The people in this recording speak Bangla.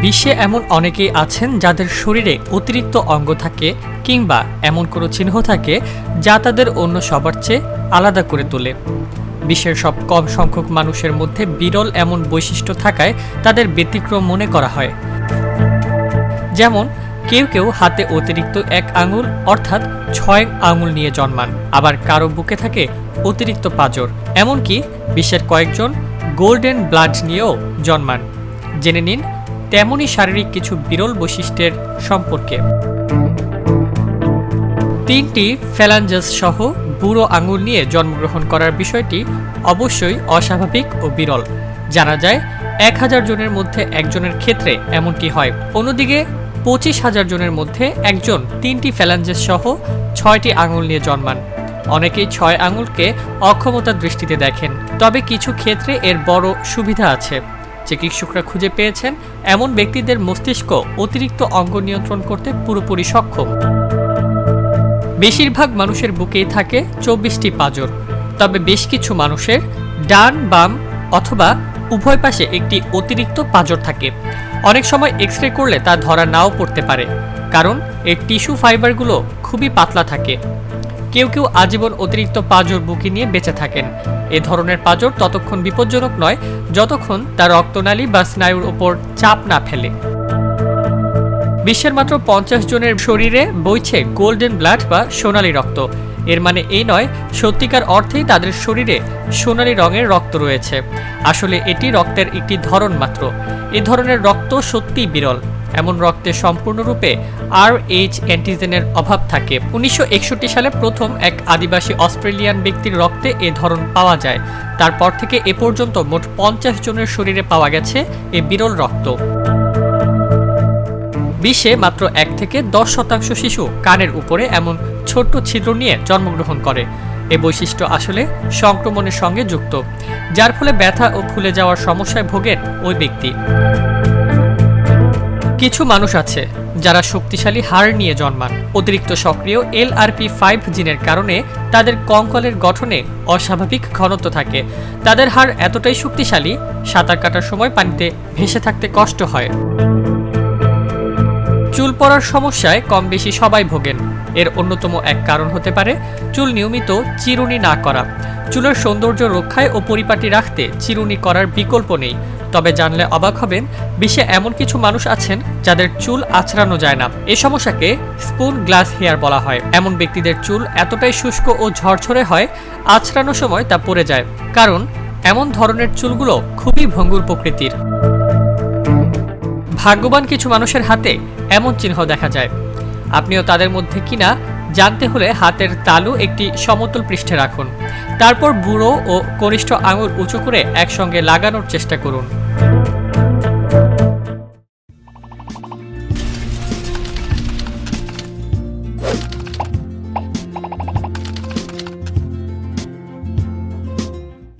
বিশ্বে এমন অনেকেই আছেন যাদের শরীরে অতিরিক্ত অঙ্গ থাকে কিংবা এমন কোনো চিহ্ন থাকে যা তাদের অন্য সবার চেয়ে আলাদা করে তোলে। বিশ্বের সব কম সংখ্যক মানুষের মধ্যে বিরল এমন বৈশিষ্ট্য থাকায় তাদের ব্যতিক্রম মনে করা হয়। যেমন কেউ কেউ হাতে অতিরিক্ত 1 আঙুল অর্থাৎ 6 আঙুল নিয়ে জন্মান, আবার কারো বুকে থাকে অতিরিক্ত পাঁজর, এমনকি বিশ্বের কয়েকজন গোল্ডেন ব্লাড নিয়েও জন্মান। জেনে নিন তেমনই শারীরিক কিছু বিরল বৈশিষ্ট্যের সম্পর্কে। 3টি ফ্যালাঞ্জাস সহ বুড়ো আঙুল নিয়ে জন্মগ্রহণ করার বিষয়টি অবশ্যই অস্বাভাবিক ও বিরল। জানা যায় 1000 জনের মধ্যে একজনের ক্ষেত্রে এমনটি হয়। অন্যদিকে 25,000 জনের মধ্যে একজন 3টি ফ্যালাঞ্জাস সহ 6টি আঙুল নিয়ে জন্মান। অনেকেই 6 আঙুলকে অক্ষমতার দৃষ্টিতে দেখেন, তবে কিছু ক্ষেত্রে এর বড় সুবিধা আছে। চিকিৎসকরা খুঁজে পেয়েছেন এমন ব্যক্তিদের মস্তিষ্ক অতিরিক্ত অঙ্গ নিয়ন্ত্রণ করতে পুরোপুরি সক্ষম। বেশিরভাগ মানুষের বুকেই থাকে 24টি পাঁজর, তবে বেশ কিছু মানুষের ডান বাম অথবা উভয় পাশে একটি অতিরিক্ত পাঁজর থাকে। অনেক সময় এক্স-রে করলে তা ধরা নাও পড়তে পারে, কারণ এর টিস্যু ফাইবারগুলো খুবই পাতলা থাকে। কেউ কেউ আজীবন অতিরিক্ত পাঁজর বুকে নিয়ে বেঁচে থাকেন। এ ধরনের পাঁজর ততক্ষণ বিপজ্জনক নয় যতক্ষণ তা রক্তনালী বা স্নায়ুর ওপর চাপ না ফেলে। বিশ্বের মাত্র 50 জনের শরীরে বইছে গোল্ডেন ব্লাড বা সোনালী রক্ত। এর মানে এই নয় সত্যিকার অর্থেই তাদের শরীরে সোনালী রঙের রক্ত রয়েছে। আসলে এটি রক্তের একটি ধরন মাত্র। এ ধরনের রক্ত সত্যিই বিরল। এমন রক্তে সম্পূর্ণরূপে RH অ্যান্টিজেনের অভাব থাকে। 1961 সালে প্রথম এক আদিবাসী অস্ট্রেলিয়ান ব্যক্তির রক্তে এ ধরন পাওয়া যায়। তারপর থেকে এ পর্যন্ত মোট 50 জনের শরীরে পাওয়া গেছে এ বিরল রক্ত। বিশ্বে মাত্র 1 থেকে 10% শিশু কানের উপরে এমন ছোট্ট ছিদ্র নিয়ে জন্মগ্রহণ করে। এ বৈশিষ্ট্য আসলে সংক্রমণের সঙ্গে যুক্ত, যার ফলে ব্যথা ও ফুলে যাওয়ার সমস্যায় ভোগেন ওই ব্যক্তি। কিছু মানুষ আছে যারা শক্তিশালী হাড় নিয়ে জন্মান। অতিরিক্ত সক্রিয় LRP5 জিনের কারণে তাদের কঙ্কালের গঠনে অস্বাভাবিক ঘনত্ব থাকে। তাদের হাড় এতটাই শক্তিশালী, সাঁতার কাটার সময় পানিতে ভেসে থাকতে কষ্ট হয়। চুল পড়ার সমস্যায় কম বেশি সবাই ভোগেন। এর অন্যতম এক কারণ হতে পারে চুল নিয়মিত চিরুনি না করা। চুলের সৌন্দর্য রক্ষায় ও পরিপাটি রাখতে চিরুনি করার বিকল্প নেই। তবে জানলে অবাক হবেন, বিশ্বে এমন কিছু মানুষ আছেন যাদের চুল আঁচড়ানো যায় না। এই সমস্যাকে স্পুন গ্লাস হেয়ার বলা হয়। এমন ব্যক্তিদের চুল এতটাই শুষ্ক ও ঝরঝরে হয়, আঁচড়ানোর সময় তা পড়ে যায়, কারণ এমন ধরনের চুলগুলো খুবই ভঙ্গুর প্রকৃতির। ভাগ্যবান কিছু মানুষের হাতে এমন চিহ্ন দেখা যায়। আপনিও তাদের মধ্যে কিনা জানতে হলে হাতের তালু একটি সমতল পৃষ্ঠে রাখুন। তারপর বুড়ো ও কনিষ্ঠ আঙুল উঁচু করে একসঙ্গে লাগানোর চেষ্টা করুন।